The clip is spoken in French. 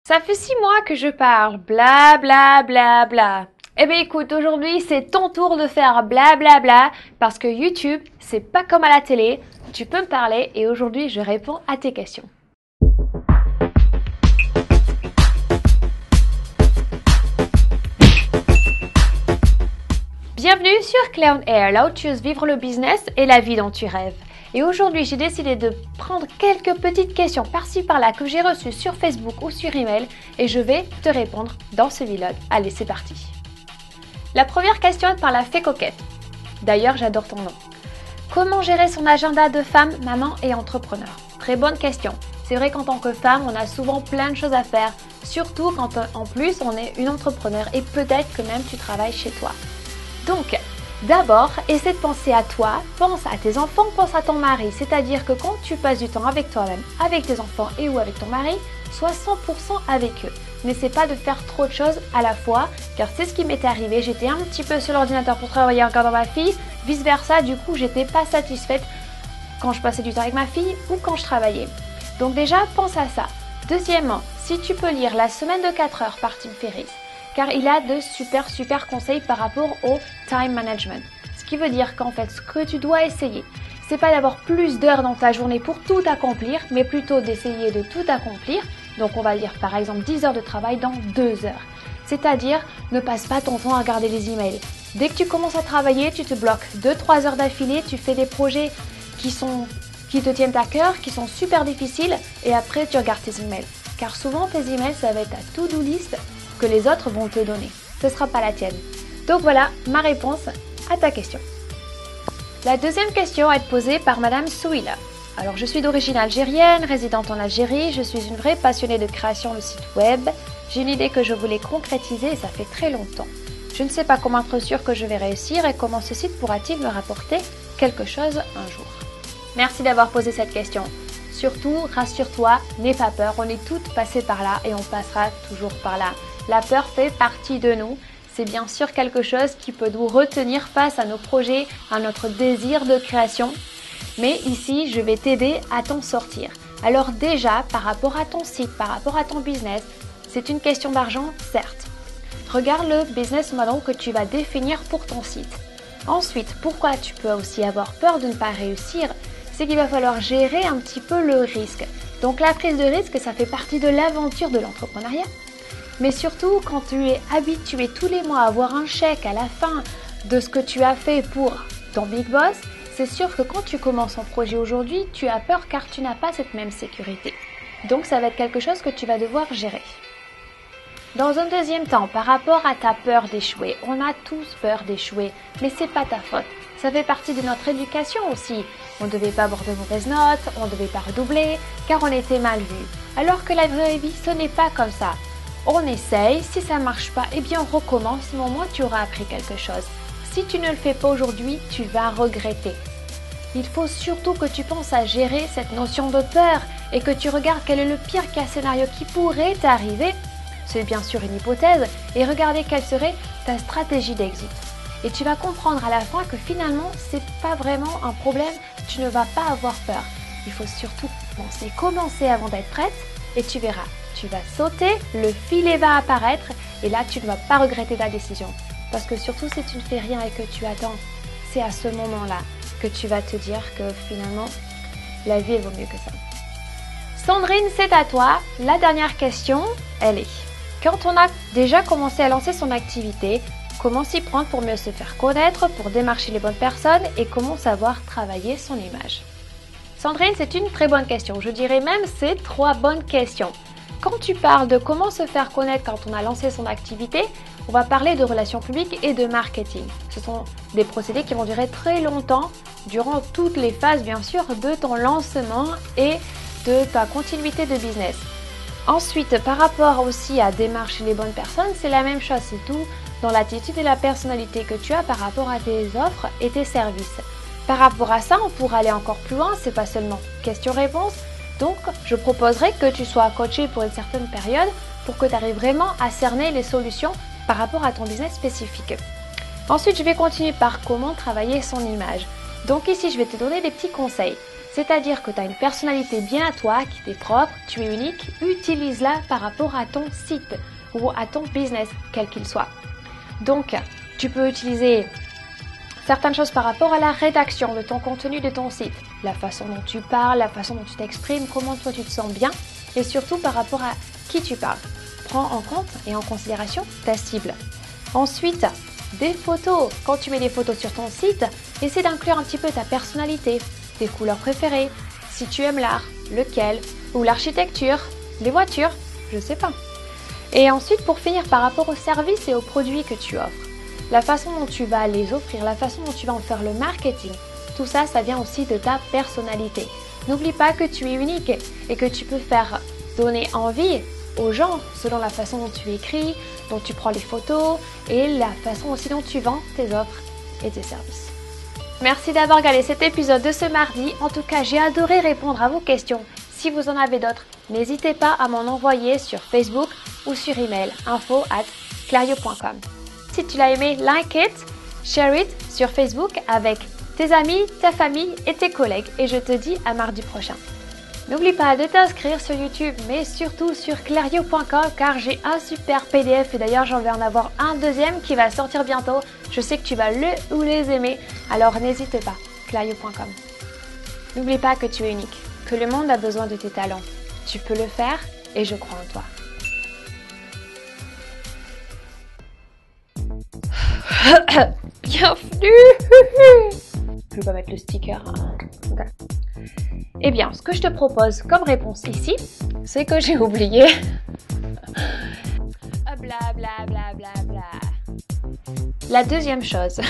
Ça fait 6 mois que je parle, bla bla bla bla. Eh bien écoute, aujourd'hui c'est ton tour de faire bla bla bla parce que YouTube, c'est pas comme à la télé, tu peux me parler et aujourd'hui je réponds à tes questions. Bienvenue sur Clown Air, là où tu oses vivre le business et la vie dont tu rêves. Et aujourd'hui, j'ai décidé de prendre quelques petites questions par-ci par-là que j'ai reçues sur Facebook ou sur email et je vais te répondre dans ce vlog. Allez, c'est parti. La première question est par la fée coquette. D'ailleurs, j'adore ton nom. Comment gérer son agenda de femme, maman et entrepreneur? Très bonne question. C'est vrai qu'en tant que femme, on a souvent plein de choses à faire, surtout quand en plus on est une entrepreneur et peut-être que même tu travailles chez toi. Donc, d'abord, essaie de penser à toi, pense à tes enfants, pense à ton mari. C'est-à-dire que quand tu passes du temps avec toi-même, avec tes enfants et ou avec ton mari, sois 100% avec eux. N'essaie pas de faire trop de choses à la fois, car c'est ce qui m'était arrivé. J'étais un petit peu sur l'ordinateur pour travailler en regardant ma fille, vice-versa. Du coup, j'étais pas satisfaite quand je passais du temps avec ma fille ou quand je travaillais. Donc déjà, pense à ça. Deuxièmement, si tu peux lire La semaine de 4 heures par Tim Ferriss, car il a de super conseils par rapport au time management. Ce qui veut dire qu'en fait, ce que tu dois essayer, c'est pas d'avoir plus d'heures dans ta journée pour tout accomplir, mais plutôt d'essayer de tout accomplir. Donc on va dire par exemple 10 heures de travail dans 2 heures. C'est-à-dire, ne passe pas ton temps à regarder les emails. Dès que tu commences à travailler, tu te bloques 2-3 heures d'affilée, tu fais des projets qui te tiennent à cœur, qui sont super difficiles, et après tu regardes tes emails. Car souvent tes emails, ça va être ta to-do list que les autres vont te donner. Ce ne sera pas la tienne. Donc voilà ma réponse à ta question. La deuxième question est posée par Madame Souila. Alors je suis d'origine algérienne, résidente en Algérie, je suis une vraie passionnée de création de sites web. J'ai une idée que je voulais concrétiser et ça fait très longtemps. Je ne sais pas comment être sûre que je vais réussir et comment ce site pourra-t-il me rapporter quelque chose un jour. Merci d'avoir posé cette question. Surtout, rassure-toi, n'aie pas peur, on est toutes passées par là et on passera toujours par là. La peur fait partie de nous. C'est bien sûr quelque chose qui peut nous retenir face à nos projets, à notre désir de création. Mais ici, je vais t'aider à t'en sortir. Alors déjà, par rapport à ton site, par rapport à ton business, c'est une question d'argent, certes. Regarde le business model que tu vas définir pour ton site. Ensuite, pourquoi tu peux aussi avoir peur de ne pas réussir? C'est qu'il va falloir gérer un petit peu le risque. Donc la prise de risque, ça fait partie de l'aventure de l'entrepreneuriat. Mais surtout, quand tu es habitué tous les mois à avoir un chèque à la fin de ce que tu as fait pour ton Big Boss, c'est sûr que quand tu commences un projet aujourd'hui, tu as peur car tu n'as pas cette même sécurité. Donc ça va être quelque chose que tu vas devoir gérer. Dans un deuxième temps, par rapport à ta peur d'échouer, on a tous peur d'échouer, mais c'est pas ta faute. Ça fait partie de notre éducation aussi. On ne devait pas avoir de mauvaises notes, on ne devait pas redoubler, car on était mal vu. Alors que la vraie vie, ce n'est pas comme ça. On essaye, si ça ne marche pas, eh bien on recommence, mais au moins tu auras appris quelque chose. Si tu ne le fais pas aujourd'hui, tu vas regretter. Il faut surtout que tu penses à gérer cette notion de peur et que tu regardes quel est le pire cas scénario qui pourrait t'arriver. C'est bien sûr une hypothèse et regarder quelle serait ta stratégie d'exit. Et tu vas comprendre à la fin que finalement, c'est pas vraiment un problème, tu ne vas pas avoir peur. Il faut surtout commencer avant d'être prête et tu verras. Tu vas sauter, le filet va apparaître et là tu ne vas pas regretter ta décision. Parce que surtout si tu ne fais rien et que tu attends, c'est à ce moment-là que tu vas te dire que finalement la vie elle vaut mieux que ça. Sandrine, c'est à toi. La dernière question, elle est: quand on a déjà commencé à lancer son activité, comment s'y prendre pour mieux se faire connaître, pour démarcher les bonnes personnes et comment savoir travailler son image? Sandrine, c'est une très bonne question. Je dirais même c'est 3 bonnes questions. Quand tu parles de comment se faire connaître quand on a lancé son activité, on va parler de relations publiques et de marketing. Ce sont des procédés qui vont durer très longtemps, durant toutes les phases bien sûr de ton lancement et de ta continuité de business. Ensuite, par rapport aussi à démarcher les bonnes personnes, c'est la même chose, c'est tout dans l'attitude et la personnalité que tu as par rapport à tes offres et tes services. Par rapport à ça, on pourra aller encore plus loin, c'est pas seulement question-réponse. Donc, je proposerais que tu sois coaché pour une certaine période pour que tu arrives vraiment à cerner les solutions par rapport à ton business spécifique. Ensuite, je vais continuer par comment travailler son image. Donc ici, je vais te donner des petits conseils. C'est-à-dire que tu as une personnalité bien à toi, qui t'est propre, tu es unique, utilise-la par rapport à ton site ou à ton business, quel qu'il soit. Donc, tu peux utiliser certaines choses par rapport à la rédaction de ton contenu de ton site, la façon dont tu parles, la façon dont tu t'exprimes, comment toi tu te sens bien et surtout par rapport à qui tu parles. Prends en compte et en considération ta cible. Ensuite, des photos. Quand tu mets des photos sur ton site, essaie d'inclure un petit peu ta personnalité, tes couleurs préférées, si tu aimes l'art, lequel, ou l'architecture, les voitures, je sais pas. Et ensuite, pour finir, par rapport aux services et aux produits que tu offres, la façon dont tu vas les offrir, la façon dont tu vas en faire le marketing, tout ça, ça vient aussi de ta personnalité. N'oublie pas que tu es unique et que tu peux faire donner envie aux gens selon la façon dont tu écris, dont tu prends les photos et la façon aussi dont tu vends tes offres et tes services. Merci d'avoir regardé cet épisode de ce mardi. En tout cas, j'ai adoré répondre à vos questions. Si vous en avez d'autres, n'hésitez pas à m'en envoyer sur Facebook ou sur email info@clario.com. Si tu l'as aimé, like it, share it sur Facebook avec tes amis, ta famille et tes collègues. Et je te dis à mardi prochain. N'oublie pas de t'inscrire sur YouTube, mais surtout sur clario.com car j'ai un super PDF et d'ailleurs j'en vais en avoir un deuxième qui va sortir bientôt. Je sais que tu vas le ou les aimer, alors n'hésite pas, clario.com. N'oublie pas que tu es unique, que le monde a besoin de tes talents. Tu peux le faire et je crois en toi. Bienvenue. Je vais pas mettre le sticker. Okay. Eh bien, ce que je te propose comme réponse ici, c'est que j'ai oublié. Bla bla bla bla bla. La deuxième chose